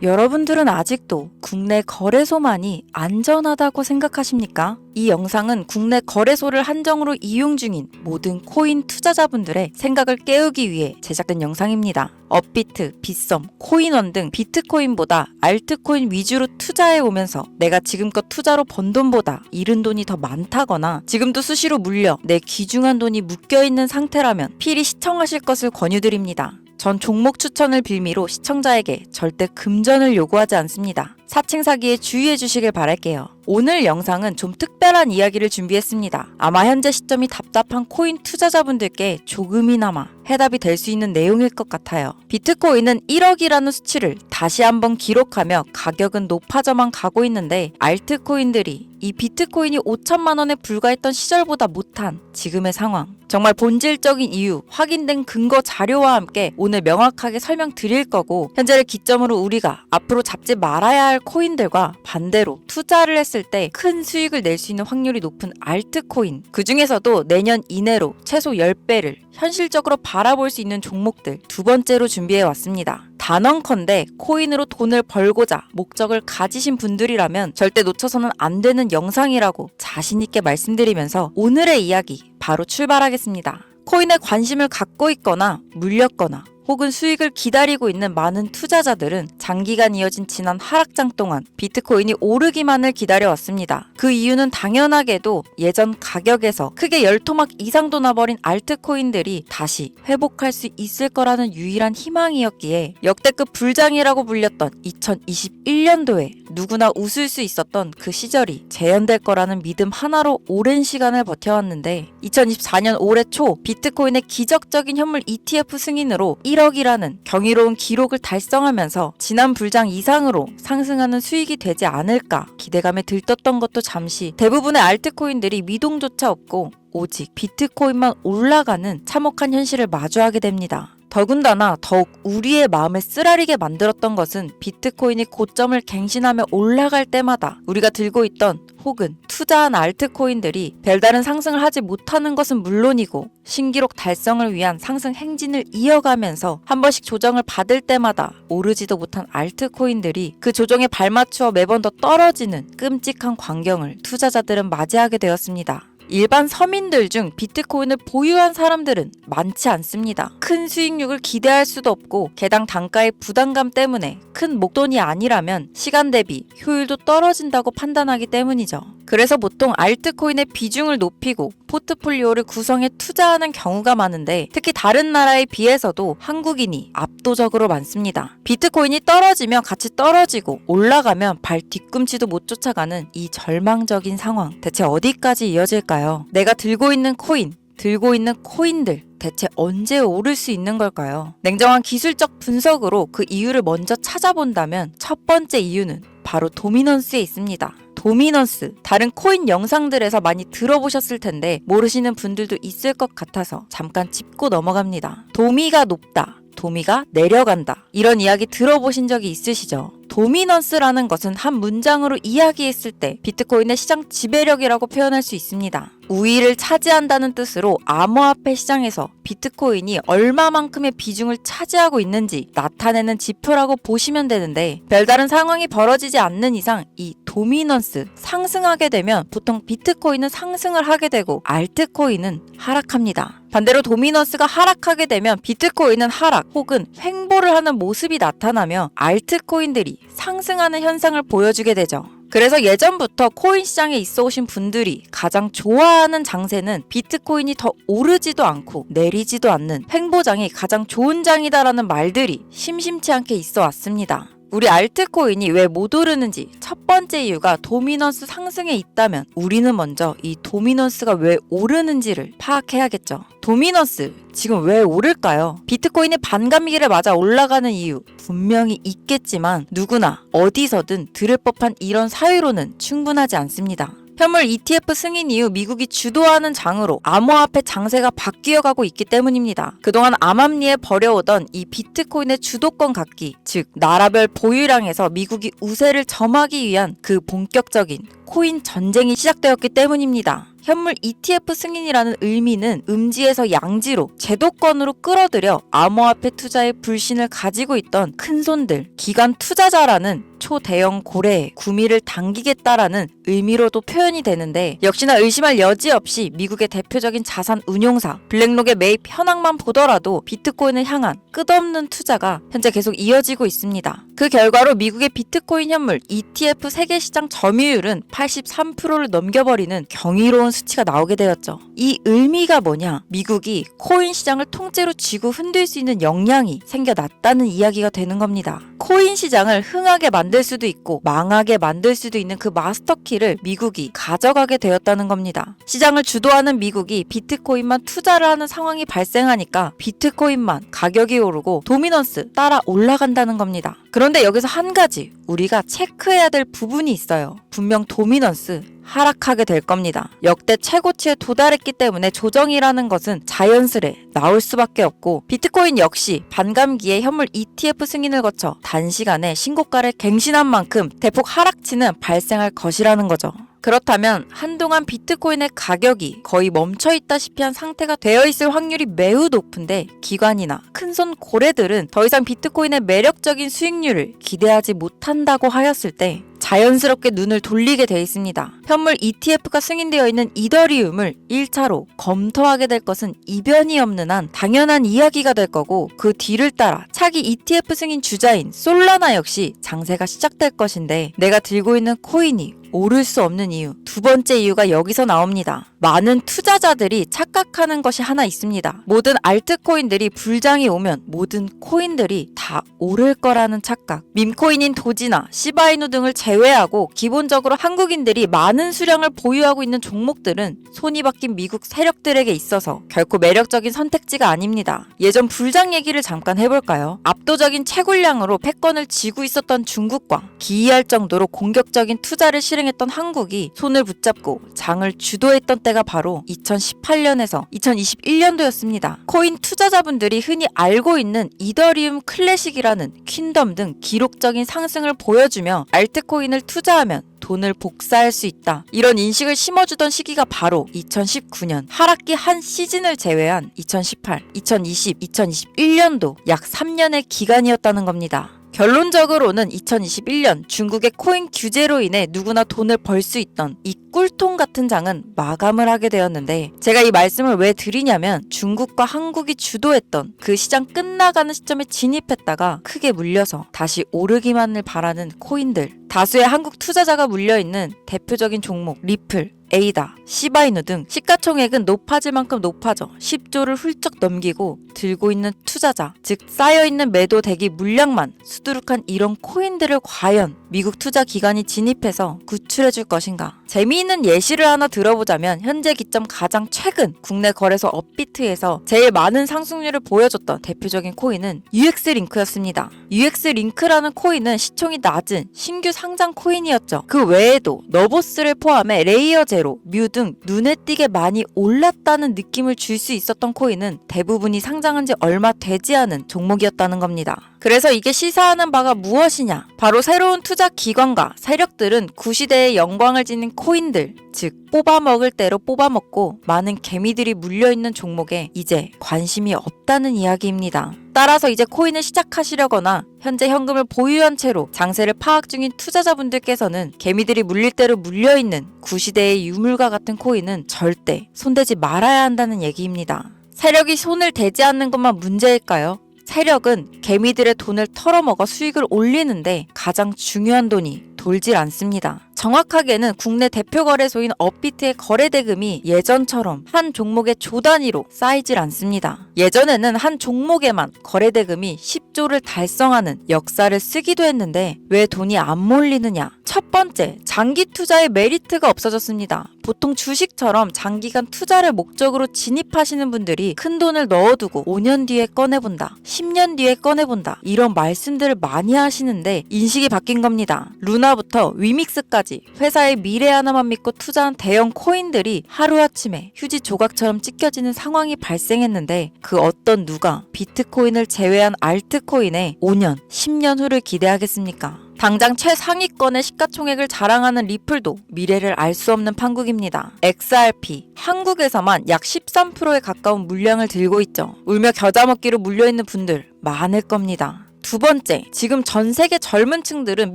여러분들은 아직도 국내 거래소만이 안전하다고 생각하십니까? 이 영상은 국내 거래소를 한정으로 이용 중인 모든 코인 투자자분들의 생각을 깨우기 위해 제작된 영상입니다. 업비트, 빗썸, 코인원 등 비트코인보다 알트코인 위주로 투자해 오면서 내가 지금껏 투자로 번 돈보다 잃은 돈이 더 많다거나 지금도 수시로 물려 내 귀중한 돈이 묶여있는 상태라면 필히 시청하실 것을 권유드립니다. 전 종목 추천을 빌미로 시청자에게 절대 금전을 요구하지 않습니다. 사칭 사기에 주의해 주시길 바랄게요. 오늘 영상은 좀 특별한 이야기를 준비했습니다. 아마 현재 시점이 답답한 코인 투자자분들께 조금이나마 해답이 될 수 있는 내용일 것 같아요. 비트코인은 1억이라는 수치를 다시 한번 기록하며 가격은 높아져만 가고 있는데 알트코인들이 이 비트코인이 5천만 원에 불과했던 시절보다 못한 지금의 상황, 정말 본질적인 이유, 확인된 근거 자료와 함께 오늘 명확하게 설명드릴 거고, 현재를 기점으로 우리가 앞으로 잡지 말아야 할 코인들과 반대로 투자를 했을 때 큰 수익을 낼 수 있는 확률이 높은 알트코인, 그 중에서도 내년 이내로 최소 10배를 현실적으로 바라볼 수 있는 종목들 두 번째로 준비해 왔습니다. 단언컨대 코인으로 돈을 벌고자 목적을 가지신 분들이라면 절대 놓쳐서는 안 되는 영상이라고 자신있게 말씀드리면서 오늘의 이야기 바로 출발하겠습니다. 코인에 관심을 갖고 있거나 물렸거나 혹은 수익을 기다리고 있는 많은 투자자들은 장기간 이어진 지난 하락장 동안 비트코인이 오르기만을 기다려왔습니다. 그 이유는 당연하게도 예전 가격에서 크게 10토막 이상 돋아버린 알트코인들이 다시 회복할 수 있을 거라는 유일한 희망이었기에 역대급 불장이라고 불렸던 2021년도에 누구나 웃을 수 있었던 그 시절이 재현될 거라는 믿음 하나로 오랜 시간을 버텨왔는데 2024년 올해 초 비트코인의 기적적인 현물 ETF 승인으로 1억이라는 경이로운 기록을 달성하면서 지난 불장 이상으로 상승하는 수익이 되지 않을까 기대감에 들떴던 것도 잠시 대부분의 알트코인들이 미동조차 없고 오직 비트코인만 올라가는 참혹한 현실을 마주하게 됩니다. 더군다나 더욱 우리의 마음을 쓰라리게 만들었던 것은 비트코인이 고점을 갱신하며 올라갈 때마다 우리가 들고 있던 혹은 투자한 알트코인들이 별다른 상승을 하지 못하는 것은 물론이고 신기록 달성을 위한 상승 행진을 이어가면서 한 번씩 조정을 받을 때마다 오르지도 못한 알트코인들이 그 조정에 발맞추어 매번 더 떨어지는 끔찍한 광경을 투자자들은 맞이하게 되었습니다. 일반 서민들 중 비트코인을 보유한 사람들은 많지 않습니다. 큰 수익률을 기대할 수도 없고 개당 단가의 부담감 때문에 큰 목돈이 아니라면 시간 대비 효율도 떨어진다고 판단하기 때문이죠. 그래서 보통 알트코인의 비중을 높이고 포트폴리오를 구성해 투자하는 경우가 많은데 특히 다른 나라에 비해서도 한국인이 압도적으로 많습니다. 비트코인이 떨어지면 같이 떨어지고 올라가면 발 뒤꿈치도 못 쫓아가는 이 절망적인 상황, 대체 어디까지 이어질까요? 내가 들고 있는 코인, 들고 있는 코인들 대체 언제 오를 수 있는 걸까요? 냉정한 기술적 분석으로 그 이유를 먼저 찾아본다면 첫 번째 이유는 바로 도미넌스에 있습니다. 도미넌스, 다른 코인 영상들에서 많이 들어보셨을 텐데 모르시는 분들도 있을 것 같아서 잠깐 짚고 넘어갑니다. 도미가 높다, 도미가 내려간다, 이런 이야기 들어보신 적이 있으시죠? 도미넌스라는 것은 한 문장으로 이야기했을 때 비트코인의 시장 지배력이라고 표현할 수 있습니다. 우위를 차지한다는 뜻으로 암호화폐 시장에서 비트코인이 얼마만큼의 비중을 차지하고 있는지 나타내는 지표라고 보시면 되는데, 별다른 상황이 벌어지지 않는 이상 이 도미넌스, 상승하게 되면 보통 비트코인은 상승을 하게 되고 알트코인은 하락합니다. 반대로 도미넌스가 하락하게 되면 비트코인은 하락 혹은 횡보를 하는 모습이 나타나며 알트코인들이 상승하는 현상을 보여주게 되죠. 그래서 예전부터 코인 시장에 있어 오신 분들이 가장 좋아하는 장세는 비트코인이 더 오르지도 않고 내리지도 않는 횡보장이 가장 좋은 장이다라는 말들이 심심치 않게 있어 왔습니다. 우리 알트코인이 왜 못 오르는지 첫 번째 이유가 도미넌스 상승에 있다면 우리는 먼저 이 도미넌스가 왜 오르는지를 파악해야겠죠. 도미넌스, 지금 왜 오를까요? 비트코인이 반감기를 맞아 올라가는 이유 분명히 있겠지만 누구나 어디서든 들을 법한 이런 사유로는 충분하지 않습니다. 현물 ETF 승인 이후 미국이 주도하는 장으로 암호화폐 장세가 바뀌어가고 있기 때문입니다. 그동안 암암리에 벌여오던 이 비트코인의 주도권 갖기, 즉 나라별 보유량에서 미국이 우세를 점하기 위한 그 본격적인 코인 전쟁이 시작되었기 때문입니다. 현물 ETF 승인이라는 의미는 음지에서 양지로 제도권으로 끌어들여 암호화폐 투자의 불신을 가지고 있던 큰손들, 기관 투자자라는 초대형 고래의 구미를 당기겠다라는 의미로도 표현이 되는데, 역시나 의심할 여지 없이 미국의 대표적인 자산 운용사 블랙록의 매입 현황만 보더라도 비트코인을 향한 끝없는 투자가 현재 계속 이어지고 있습니다. 그 결과로 미국의 비트코인 현물 ETF 세계 시장 점유율은 83%를 넘겨버리는 경이로운 수치가 나오게 되었죠. 이 의미가 뭐냐? 미국이 코인 시장을 통째로 쥐고 흔들 수 있는 역량이 생겨났다는 이야기가 되는 겁니다. 코인 시장을 흥하게 만들 수도 있고 망하게 만들 수도 있는 그 마스터키를 미국이 가져가게 되었다는 겁니다. 시장을 주도하는 미국이 비트코인만 투자를 하는 상황이 발생하니까 비트코인만 가격이 오르고 도미넌스 따라 올라간다는 겁니다. 그런데 여기서 한 가지 우리가 체크해야 될 부분이 있어요. 분명 도미넌스 하락하게 될 겁니다. 역대 최고치에 도달했기 때문에 조정이라는 것은 자연스레 나올 수밖에 없고, 비트코인 역시 반감기에 현물 ETF 승인을 거쳐 단시간에 신고가를 갱신한 만큼 대폭 하락치는 발생할 것이라는 거죠. 그렇다면 한동안 비트코인의 가격이 거의 멈춰있다시피 한 상태가 되어 있을 확률이 매우 높은데, 기관이나 큰손 고래들은 더 이상 비트코인의 매력적인 수익률을 기대하지 못한다고 하였을 때 자연스럽게 눈을 돌리게 돼 있습니다. 현물 ETF가 승인되어 있는 이더리움을 1차로 검토하게 될 것은 이변이 없는 한 당연한 이야기가 될 거고, 그 뒤를 따라 차기 ETF 승인 주자인 솔라나 역시 장세가 시작될 것인데, 내가 들고 있는 코인이 오를 수 없는 이유, 두 번째 이유가 여기서 나옵니다. 많은 투자자들이 착각하는 것이 하나 있습니다. 모든 알트코인들이 불장이 오면 모든 코인들이 다 오를 거라는 착각. 밈코인인 도지나 시바이누 등을 제외하고 기본적으로 한국인들이 많은 수량을 보유하고 있는 종목들은 손이 바뀐 미국 세력들에게 있어서 결코 매력적인 선택지가 아닙니다. 예전 불장 얘기를 잠깐 해볼까요? 압도적인 채굴량으로 패권을 쥐고 있었던 중국과 기이할 정도로 공격적인 투자를 실행했던 한국이 손을 붙잡고 장을 주도했던 때가 바로 2018년에서 2021년도였습니다. 코인 투자자분들이 흔히 알고 있는 이더리움 클래식이라는 퀸덤 등 기록적인 상승을 보여주며 알트코인을 투자하면 돈을 복사할 수 있다, 이런 인식을 심어주던 시기가 바로 2019년 하락기 한 시즌을 제외한 2018, 2020, 2021년도 약 3년의 기간이었다는 겁니다. 결론적으로는 2021년 중국의 코인 규제로 인해 누구나 돈을 벌 수 있던 이 꿀통 같은 장은 마감을 하게 되었는데, 제가 이 말씀을 왜 드리냐면 중국과 한국이 주도했던 그 시장 끝나가는 시점에 진입했다가 크게 물려서 다시 오르기만을 바라는 코인들, 다수의 한국 투자자가 물려있는 대표적인 종목 리플, 에이다, 시바이누 등 시가총액은 높아질 만큼 높아져 10조를 훌쩍 넘기고 들고 있는 투자자, 즉 쌓여있는 매도 대기 물량만 수두룩한 이런 코인들을 과연 미국 투자 기관이 진입해서 구출해줄 것인가? 재미있는 예시를 하나 들어보자면 현재 기점 가장 최근 국내 거래소 업비트에서 제일 많은 상승률을 보여줬던 대표적인 코인은 UX링크였습니다. UX링크라는 코인은 시총이 낮은 신규 상장 코인이었죠. 그 외에도 너보스를 포함해 레이어 제로, 뮤 등 눈에 띄게 많이 올랐다는 느낌을 줄 수 있었던 코인은 대부분이 상장한 지 얼마 되지 않은 종목이었다는 겁니다. 그래서 이게 시사하는 바가 무엇이냐? 바로 새로운 투자 기관과 세력들은 구시대의 영광을 지닌 코인들, 즉 뽑아먹을 대로 뽑아먹고 많은 개미들이 물려있는 종목에 이제 관심이 없다는 이야기입니다. 따라서 이제 코인을 시작하시려거나 현재 현금을 보유한 채로 장세를 파악 중인 투자자분들께서는 개미들이 물릴 대로 물려있는 구시대의 유물과 같은 코인은 절대 손대지 말아야 한다는 얘기입니다. 세력이 손을 대지 않는 것만 문제일까요? 세력은 개미들의 돈을 털어먹어 수익을 올리는데 가장 중요한 돈이 돌질 않습니다. 정확하게는 국내 대표 거래소인 업비트의 거래 대금이 예전처럼 한 종목의 조 단위로 쌓이질 않습니다. 예전에는 한 종목에만 거래 대금이 10조를 달성하는 역사를 쓰기도 했는데 왜 돈이 안 몰리느냐? 첫 번째, 장기 투자의 메리트가 없어졌습니다. 보통 주식처럼 장기간 투자를 목적으로 진입하시는 분들이 큰 돈을 넣어두고 5년 뒤에 꺼내본다, 10년 뒤에 꺼내본다, 이런 말씀들을 많이 하시는데 인식이 바뀐 겁니다. 루나부터 위믹스까지 회사의 미래 하나만 믿고 투자한 대형 코인들이 하루아침에 휴지 조각처럼 찢겨지는 상황이 발생했는데, 그 어떤 누가 비트코인을 제외한 알트코인에 5년, 10년 후를 기대하겠습니까? 당장 최상위권의 시가총액을 자랑하는 리플도 미래를 알 수 없는 판국입니다. XRP, 한국에서만 약 13%에 가까운 물량을 들고 있죠. 울며 겨자 먹기로 물려있는 분들 많을 겁니다. 두 번째, 지금 전 세계 젊은 층들은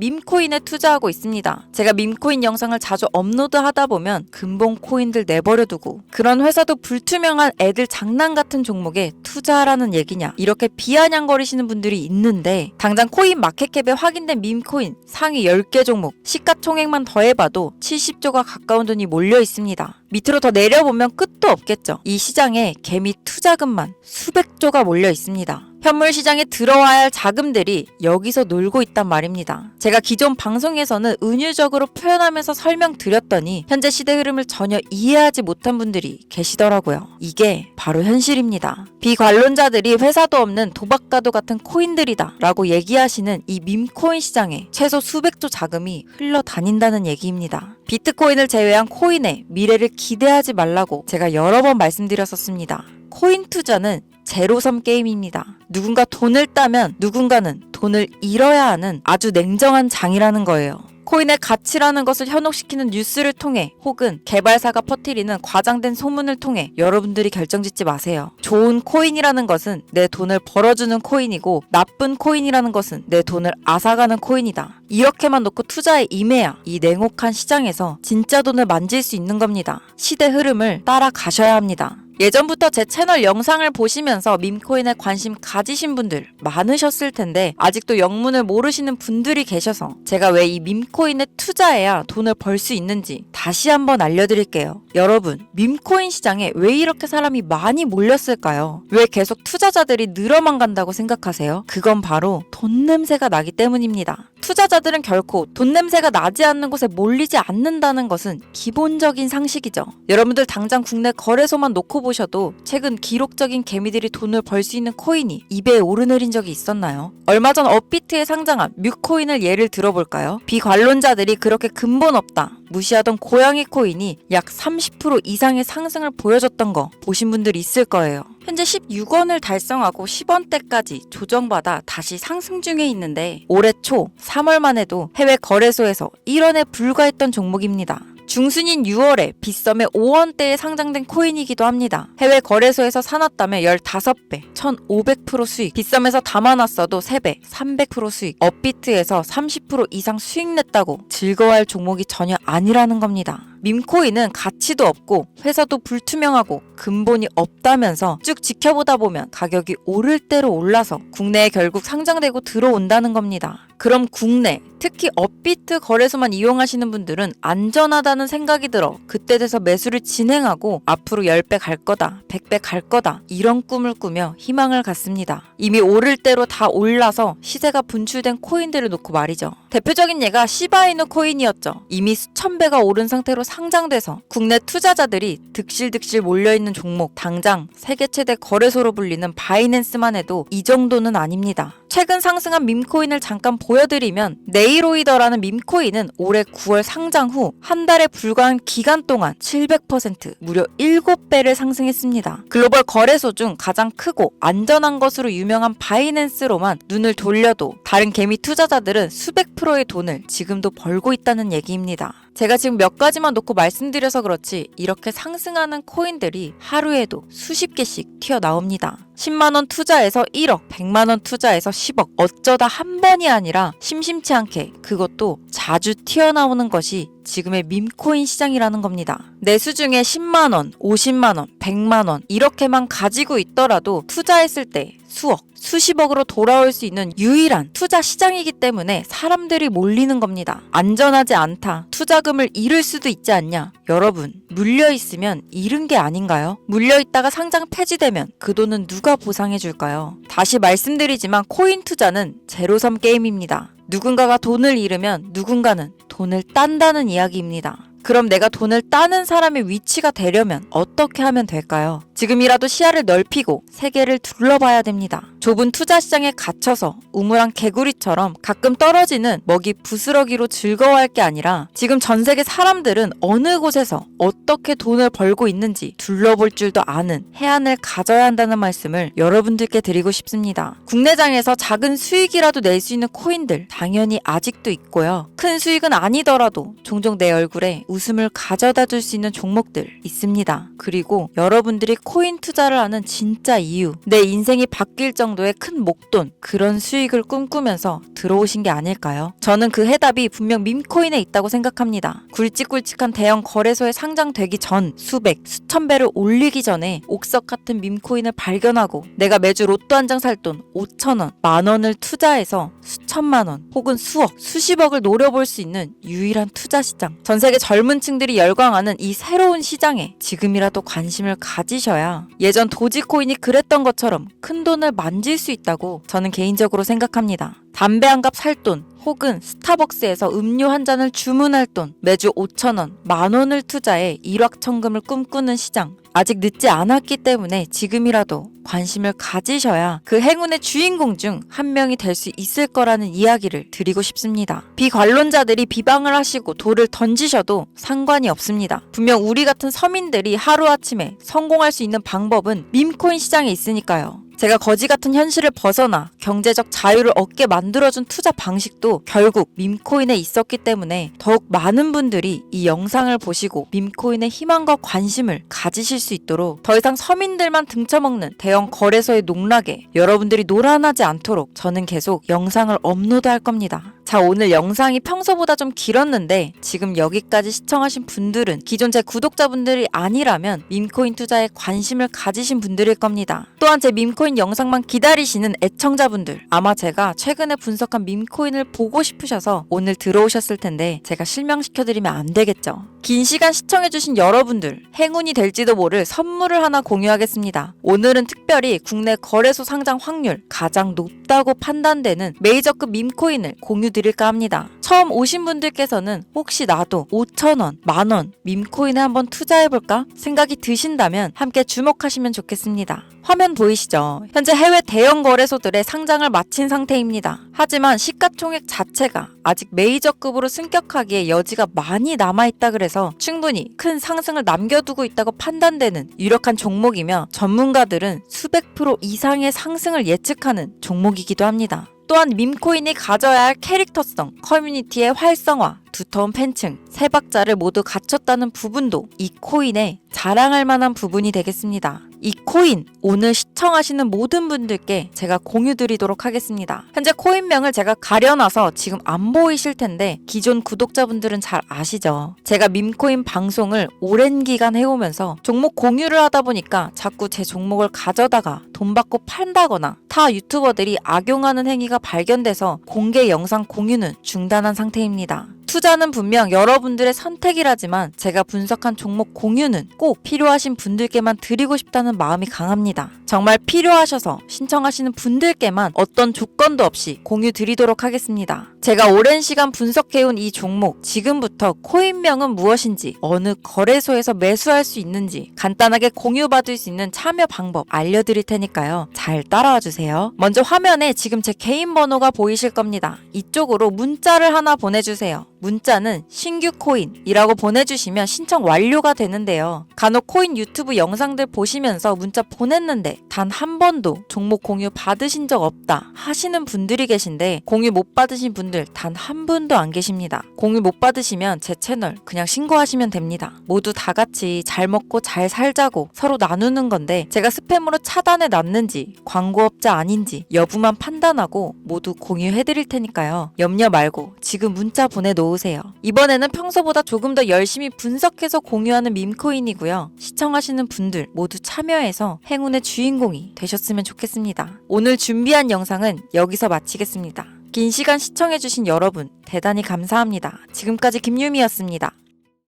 밈코인에 투자하고 있습니다. 제가 밈코인 영상을 자주 업로드하다 보면 근본 코인들 내버려두고 그런 회사도 불투명한 애들 장난 같은 종목에 투자하라는 얘기냐 이렇게 비아냥거리시는 분들이 있는데 당장 코인 마켓캡에 확인된 밈코인 상위 10개 종목 시가총액만 더해봐도 70조가 가까운 돈이 몰려 있습니다. 밑으로 더 내려보면 끝도 없겠죠. 이 시장에 개미 투자금만 수백조가 몰려 있습니다. 현물 시장에 들어와야 할 자금들이 여기서 놀고 있단 말입니다. 제가 기존 방송에서는 은유적으로 표현하면서 설명드렸더니 현재 시대 흐름을 전혀 이해하지 못한 분들이 계시더라고요. 이게 바로 현실입니다. 비관론자들이 회사도 없는 도박가도 같은 코인들이다 라고 얘기하시는 이 밈코인 시장에 최소 수백조 자금이 흘러다닌다는 얘기입니다. 비트코인을 제외한 코인의 미래를 기대하지 말라고 제가 여러 번 말씀드렸었습니다. 코인 투자는 제로섬 게임입니다. 누군가 돈을 따면 누군가는 돈을 잃어야 하는 아주 냉정한 장이라는 거예요. 코인의 가치라는 것을 현혹시키는 뉴스를 통해 혹은 개발사가 퍼뜨리는 과장된 소문을 통해 여러분들이 결정짓지 마세요. 좋은 코인이라는 것은 내 돈을 벌어주는 코인이고 나쁜 코인이라는 것은 내 돈을 앗아가는 코인이다. 이렇게만 놓고 투자에 임해야 이 냉혹한 시장에서 진짜 돈을 만질 수 있는 겁니다. 시대 흐름을 따라가셔야 합니다. 예전부터 제 채널 영상을 보시면서 밈코인에 관심 가지신 분들 많으셨을 텐데 아직도 영문을 모르시는 분들이 계셔서 제가 왜 이 밈코인에 투자해야 돈을 벌 수 있는지 다시 한번 알려드릴게요. 여러분, 밈코인 시장에 왜 이렇게 사람이 많이 몰렸을까요? 왜 계속 투자자들이 늘어만 간다고 생각하세요? 그건 바로 돈 냄새가 나기 때문입니다. 투자자들은 결코 돈 냄새가 나지 않는 곳에 몰리지 않는다는 것은 기본적인 상식이죠. 여러분들 당장 국내 거래소만 놓고 보셔도 최근 기록적인 개미들이 돈을 벌 수 있는 코인이 2배에 오르내린 적이 있었나요? 얼마 전 업비트에 상장한 뮤코인을 예를 들어볼까요? 비관론자들이 그렇게 근본 없다 무시하던 고양이 코인이 약 30% 이상의 상승을 보여줬던 거 보신 분들이 있을 거예요. 현재 16원을 달성하고 10원대까지 조정받아 다시 상승 중에 있는데 올해 초 3월만 해도 해외 거래소에서 1원에 불과했던 종목입니다. 중순인 6월에 빗썸에 5원대에 상장된 코인이기도 합니다. 해외 거래소에서 사놨다면 15배, 1500% 수익, 빗썸에서 담아놨어도 3배, 300% 수익, 업비트에서 30% 이상 수익 냈다고 즐거워할 종목이 전혀 아니라는 겁니다. 밈코인은 가치도 없고 회사도 불투명하고 근본이 없다면서 쭉 지켜보다 보면 가격이 오를 대로 올라서 국내에 결국 상장되고 들어온다는 겁니다. 그럼 국내, 특히 업비트 거래소만 이용하시는 분들은 안전하다는 생각이 들어 그때 돼서 매수를 진행하고 앞으로 10배 갈 거다, 100배 갈 거다 이런 꿈을 꾸며 희망을 갖습니다. 이미 오를 대로 다 올라서 시세가 분출된 코인들을 놓고 말이죠. 대표적인 예가 시바이누 코인이었죠. 이미 수천 배가 오른 상태로 상장돼서 국내 투자자들이 득실득실 몰려있는 종목, 당장 세계 최대 거래소로 불리는 바이낸스만 해도 이 정도는 아닙니다. 최근 상승한 밈코인을 잠깐 보여드리면 네이로이더라는 밈코인은 올해 9월 상장 후 한 달에 불과한 기간 동안 700% 무려 7배를 상승했습니다. 글로벌 거래소 중 가장 크고 안전한 것으로 유명한 바이낸스로만 눈을 돌려도 다른 개미 투자자들은 수백 프로의 돈을 지금도 벌고 있다는 얘기입니다. 제가 지금 몇 가지만 놓고 말씀드려서 그렇지 이렇게 상승하는 코인들이 하루에도 수십 개씩 튀어나옵니다. 10만원 투자해서 1억, 100만원 투자해서 10억, 어쩌다 한 번이 아니라 심심치 않게 그것도 자주 튀어나오는 것이 지금의 밈코인 시장이라는 겁니다. 내수 중에 10만원, 50만원, 100만원 이렇게만 가지고 있더라도 투자했을 때 수억, 수십억으로 돌아올 수 있는 유일한 투자 시장이기 때문에 사람들이 몰리는 겁니다. 안전하지 않다. 투자금을 잃을 수도 있지 않냐. 여러분, 물려있으면 잃은 게 아닌가요? 물려있다가 상장 폐지되면 그 돈은 누가 보상해 줄까요? 다시 말씀드리지만 코인 투자는 제로섬 게임입니다. 누군가가 돈을 잃으면 누군가는 돈을 딴다는 이야기입니다. 그럼 내가 돈을 따는 사람의 위치가 되려면 어떻게 하면 될까요? 지금이라도 시야를 넓히고 세계를 둘러봐야 됩니다. 좁은 투자 시장에 갇혀서 우물안 개구리처럼 가끔 떨어지는 먹이 부스러기로 즐거워할 게 아니라 지금 전 세계 사람들은 어느 곳에서 어떻게 돈을 벌고 있는지 둘러볼 줄도 아는 해안을 가져야 한다는 말씀을 여러분들께 드리고 싶습니다. 국내장에서 작은 수익이라도 낼 수 있는 코인들 당연히 아직도 있고요. 큰 수익은 아니더라도 종종 내 얼굴에 웃음을 가져다 줄 수 있는 종목들 있습니다. 그리고 여러분들이 코인 투자를 하는 진짜 이유, 내 인생이 바뀔 정도의 큰 목돈, 그런 수익을 꿈꾸면서 들어오신 게 아닐까요? 저는 그 해답이 분명 밈코인에 있다고 생각합니다. 굵직굵직한 대형 거래소에 상장되기 전 수백, 수천 배를 올리기 전에 옥석 같은 밈코인을 발견하고 내가 매주 로또 한 장 살 돈 5,000원, 만원을 투자해서 수천만 원 혹은 수억, 수십억을 노려볼 수 있는 유일한 투자 시장. 전 세계 젊은 층들이 열광하는 이 새로운 시장에 지금이라도 관심을 가지셔야 예전 도지코인이 그랬던 것처럼 큰 돈을 만질 수 있다고 저는 개인적으로 생각합니다. 담배 한 갑 살 돈 혹은 스타벅스에서 음료 한 잔을 주문할 돈, 매주 5,000원, 만원을 투자해 일확천금을 꿈꾸는 시장. 아직 늦지 않았기 때문에 지금이라도 관심을 가지셔야 그 행운의 주인공 중 한 명이 될 수 있을 거라는 이야기를 드리고 싶습니다. 비관론자들이 비방을 하시고 돌을 던지셔도 상관이 없습니다. 분명 우리 같은 서민들이 하루아침에 성공할 수 있는 방법은 밈코인 시장에 있으니까요. 제가 거지 같은 현실을 벗어나 경제적 자유를 얻게 만들어준 투자 방식도 결국 밈코인에 있었기 때문에 더욱 많은 분들이 이 영상을 보시고 밈코인의 희망과 관심을 가지실 수 있도록 더 이상 서민들만 등쳐먹는 대형 거래소의 농락에 여러분들이 노란하지 않도록 저는 계속 영상을 업로드할 겁니다. 자, 오늘 영상이 평소보다 좀 길었는데 지금 여기까지 시청하신 분들은 기존 제 구독자분들이 아니라면 밈코인 투자에 관심을 가지신 분들일 겁니다. 또한 제 밈코인 영상만 기다리시는 애청자분들, 아마 제가 최근에 분석한 밈코인을 보고 싶으셔서 오늘 들어오셨을 텐데 제가 실명시켜드리면 안 되겠죠. 긴 시간 시청해주신 여러분들, 행운이 될지도 모를 선물을 하나 공유하겠습니다. 오늘은 특별히 국내 거래소 상장 확률 가장 높다고 판단되는 메이저급 밈코인을 공유드릴까 합니다. 처음 오신 분들께서는 혹시 나도 5,000원, 만원 밈코인에 한번 투자해볼까 생각이 드신다면 함께 주목하시면 좋겠습니다. 화면 보이시죠? 현재 해외 대형 거래소들의 상장을 마친 상태입니다. 하지만 시가총액 자체가 아직 메이저급으로 승격하기에 여지가 많이 남아있다 그래서 충분히 큰 상승을 남겨두고 있다고 판단되는 유력한 종목이며 전문가들은 수백 프로 이상의 상승을 예측하는 종목이기도 합니다. 또한 밈코인이 가져야 할 캐릭터성, 커뮤니티의 활성화, 두터운 팬층, 세 박자를 모두 갖췄다는 부분도 이 코인의 자랑할 만한 부분이 되겠습니다. 이 코인 오늘 시청하시는 모든 분들께 제가 공유드리도록 하겠습니다. 현재 코인명을 제가 가려놔서 지금 안 보이실 텐데 기존 구독자분들은 잘 아시죠? 제가 밈코인 방송을 오랜 기간 해오면서 종목 공유를 하다 보니까 자꾸 제 종목을 가져다가 돈 받고 판다거나 타 유튜버들이 악용하는 행위가 발견돼서 공개 영상 공유는 중단한 상태입니다. 투자는 분명 여러분들의 선택이라지만 제가 분석한 종목 공유는 꼭 필요하신 분들께만 드리고 싶다는 마음이 강합니다. 정말 필요하셔서 신청하시는 분들께만 어떤 조건도 없이 공유 드리도록 하겠습니다. 제가 오랜 시간 분석해온 이 종목, 지금부터 코인명은 무엇인지, 어느 거래소에서 매수할 수 있는지 간단하게 공유받을 수 있는 참여 방법 알려드릴 테니까요. 잘 따라와 주세요. 먼저 화면에 지금 제 개인 번호가 보이실 겁니다. 이쪽으로 문자를 하나 보내주세요. 문자는 신규 코인이라고 보내주시면 신청 완료가 되는데요. 간혹 코인 유튜브 영상들 보시면서 문자 보냈는데 단 한 번도 종목 공유 받으신 적 없다 하시는 분들이 계신데 공유 못 받으신 분들 단 한 분도 안 계십니다. 공유 못 받으시면 제 채널 그냥 신고하시면 됩니다. 모두 다 같이 잘 먹고 잘 살자고 서로 나누는 건데 제가 스팸으로 차단해 놨는지 광고업자 아닌지 여부만 판단하고 모두 공유해드릴 테니까요. 염려 말고 지금 문자 보내놓으세요. 이번에는 평소보다 조금 더 열심히 분석해서 공유하는 밈코인이고요. 시청하시는 분들 모두 참여해서 행운의 주인공이 되셨으면 좋겠습니다. 오늘 준비한 영상은 여기서 마치겠습니다. 긴 시간 시청해주신 여러분 대단히 감사합니다. 지금까지 김유미였습니다.